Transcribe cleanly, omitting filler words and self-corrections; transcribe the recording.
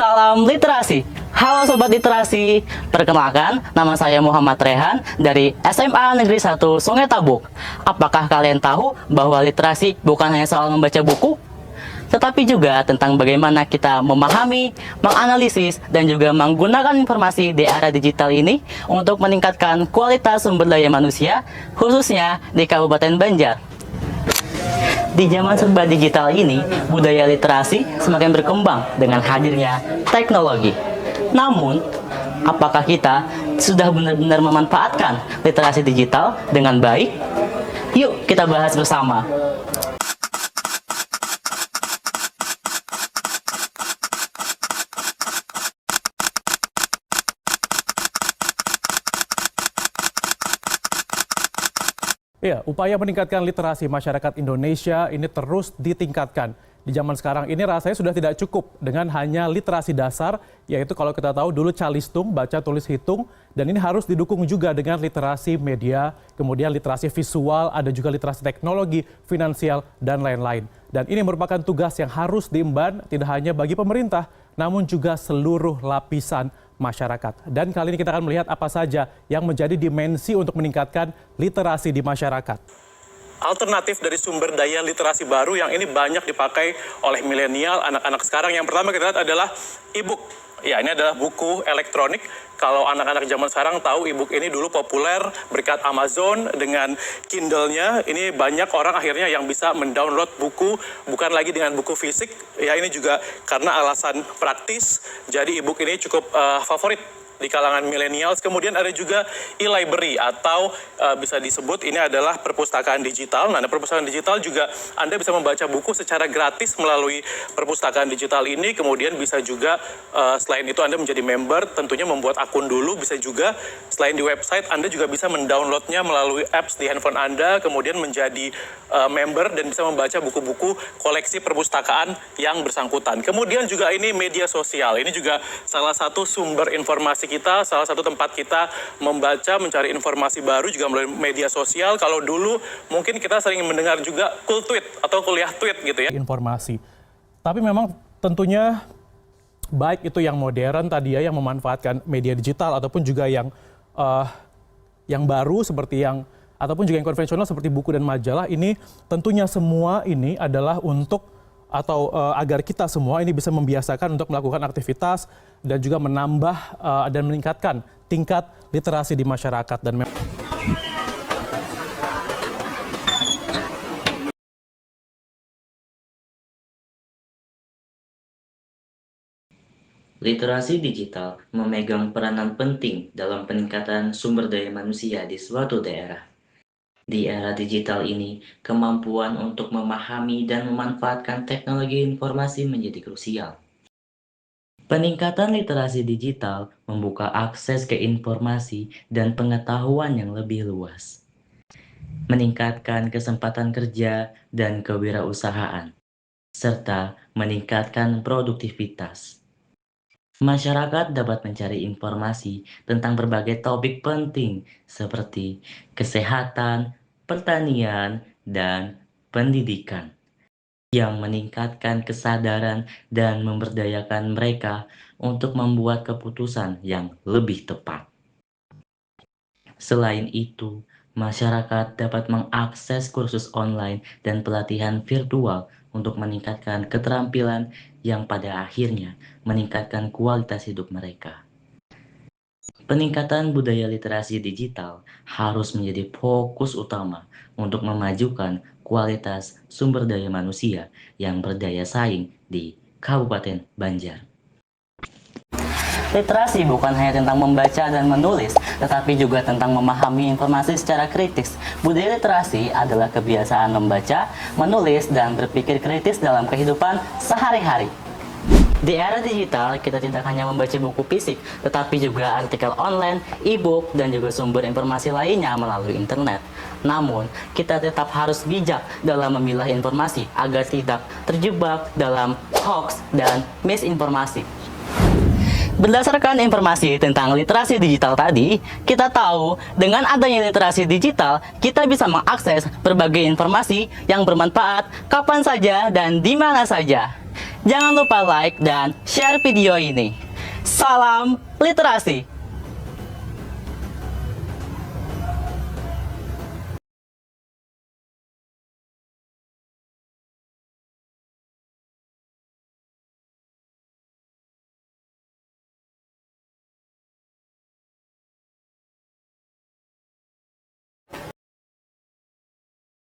Salam literasi. Halo Sobat Literasi, perkenalkan nama saya Muhammad Rehan dari SMA Negeri 1 Sungai Tabuk. Apakah kalian tahu bahwa literasi bukan hanya soal membaca buku, tetapi juga tentang bagaimana kita memahami, menganalisis, dan juga menggunakan informasi di era digital ini untuk meningkatkan kualitas sumber daya manusia, khususnya di Kabupaten Banjar. Di zaman serba digital ini, budaya literasi semakin berkembang dengan hadirnya teknologi. Namun, apakah kita sudah benar-benar memanfaatkan literasi digital dengan baik? Yuk kita bahas bersama. Ya, upaya meningkatkan literasi masyarakat Indonesia ini terus ditingkatkan. Di zaman sekarang ini rasanya sudah tidak cukup dengan hanya literasi dasar, yaitu kalau kita tahu dulu calistung, baca, tulis, hitung, dan ini harus didukung juga dengan literasi media, kemudian literasi visual, ada juga literasi teknologi, finansial, dan lain-lain. Dan ini merupakan tugas yang harus diemban tidak hanya bagi pemerintah, namun juga seluruh lapisan masyarakat. Dan kali ini kita akan melihat apa saja yang menjadi dimensi untuk meningkatkan literasi di masyarakat. Alternatif dari sumber daya literasi baru yang ini banyak dipakai oleh milenial, anak-anak sekarang. Yang pertama kita lihat adalah e-book. Ya, ini adalah buku elektronik. Kalau anak-anak zaman sekarang tahu e-book ini dulu populer berkat Amazon dengan Kindle-nya. Ini banyak orang akhirnya yang bisa mendownload buku, bukan lagi dengan buku fisik. Ya, ini juga karena alasan praktis. Jadi e-book ini cukup favorit di kalangan millennials. Kemudian ada juga e-library atau bisa disebut ini adalah perpustakaan digital. Nah, perpustakaan digital juga Anda bisa membaca buku secara gratis melalui perpustakaan digital ini. Kemudian bisa juga selain itu Anda menjadi member, tentunya membuat akun dulu. Bisa juga selain di website Anda juga bisa mendownloadnya melalui apps di handphone Anda, kemudian menjadi member dan bisa membaca buku-buku koleksi perpustakaan yang bersangkutan. Kemudian juga ini media sosial. Ini juga salah satu sumber informasi kita, salah satu tempat kita membaca, mencari informasi baru juga melalui media sosial. Kalau dulu mungkin kita sering mendengar juga tweet atau kuliah tweet gitu ya. Informasi. Tapi memang tentunya baik itu yang modern tadi ya, yang memanfaatkan media digital ataupun juga yang baru seperti yang ataupun juga yang konvensional seperti buku dan majalah, ini tentunya semua ini adalah untuk atau agar kita semua ini bisa membiasakan untuk melakukan aktivitas dan juga menambah dan meningkatkan tingkat literasi di masyarakat. Dan literasi digital memegang peranan penting dalam peningkatan sumber daya manusia di suatu daerah. Di era digital ini, kemampuan untuk memahami dan memanfaatkan teknologi informasi menjadi krusial. Peningkatan literasi digital membuka akses ke informasi dan pengetahuan yang lebih luas, meningkatkan kesempatan kerja dan kewirausahaan, serta meningkatkan produktivitas. Masyarakat dapat mencari informasi tentang berbagai topik penting seperti kesehatan, pertanian, dan pendidikan, yang meningkatkan kesadaran dan memberdayakan mereka untuk membuat keputusan yang lebih tepat. Selain itu, masyarakat dapat mengakses kursus online dan pelatihan virtual untuk meningkatkan keterampilan yang pada akhirnya meningkatkan kualitas hidup mereka. Peningkatan budaya literasi digital harus menjadi fokus utama untuk memajukan kualitas sumber daya manusia yang berdaya saing di Kabupaten Banjar. Literasi bukan hanya tentang membaca dan menulis, tetapi juga tentang memahami informasi secara kritis. Budaya literasi adalah kebiasaan membaca, menulis, dan berpikir kritis dalam kehidupan sehari-hari. Di era digital, kita tidak hanya membaca buku fisik, tetapi juga artikel online, e-book, dan juga sumber informasi lainnya melalui internet. Namun, kita tetap harus bijak dalam memilah informasi agar tidak terjebak dalam hoax dan misinformasi. Berdasarkan informasi tentang literasi digital tadi, kita tahu dengan adanya literasi digital, kita bisa mengakses berbagai informasi yang bermanfaat kapan saja dan di mana saja. Jangan lupa like dan share video ini. Salam literasi!